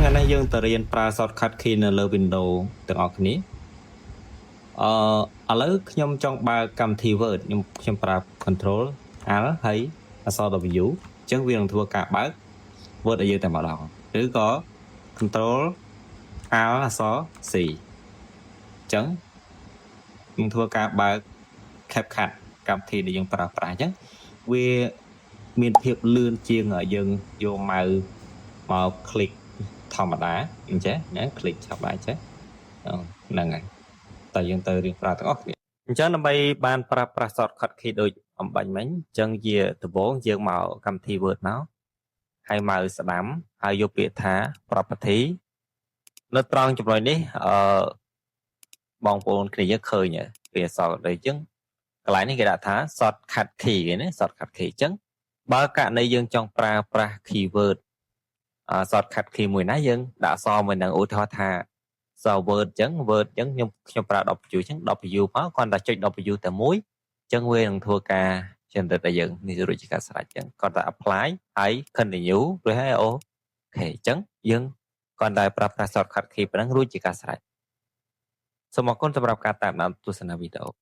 ថ្ងៃនេះយើងទៅរៀនប្រើ shortcut key នៅលើ Windows ទាំងអស់គ្នាឥឡូវខ្ញុំចង់បើកកម្មវិធី Word ខ្ញុំប្រើ Control Alt ហើយអក្សរ W អញ្ចឹងវានឹងធ្វើការបើក Word ឲ្យយើងតែម្ដងឬក៏ Control Alt អក្សរ C អញ្ចឹងនឹងធ្វើការបើក CapCut កម្មវិធីដែលយើងប្រើប្រាស់អញ្ចឹងវាមានភាពលឿនជាងយើងយកម៉ៅមក click ធម្មតាអញ្ចឹងណា click ឆាប់បាយចេះហ្នឹងហើយតែយើងទៅរៀនប្រើទាំងអស់គ្នាអញ្ចឹងដើម្បីបានប្រើប្រាស់ shortcut key ដូចអំបញ្ញមិញអញ្ចឹងជាដំបូងយើងមកកម្មវិធី Word មកហើយម៉ៅស្ដាំហើយយកពាក្យថា property នៅត្រង់ចំណុចនេះបងប្អូនគ្នាយើងឃើញពីអក្សរដូចអញ្ចឹងកន្លែងនេះគេដាក់ថា shortcut key គេណា shortcut key អញ្ចឹងបើករណីយើងចង់ប្រើប្រាស់ keyword shortcut key មួយណាយើងដាក់អក្សរមួយនឹងឧទាហរណ៍ថាសរ Word អញ្ចឹង Word អញ្ចឹងខ្ញុំប្រើ W អញ្ចឹង W មកគ្រាន់តែចុច W តែមួយអញ្ចឹងវានឹងធ្វើការ generate ឲ្យយើងនេះរួចជាការស្រេចអញ្ចឹងគ្រាន់តែ apply ហើយ continue រួចហើយអូខេអញ្ចឹងយើងគ្រាន់តែប្រើប្រាស់ shortcut key ប៉ុណ្ណឹងរួចជាការស្រេចសូមអរគុណសម្រាប់ការតាមដានទស្សនាវីដេអូ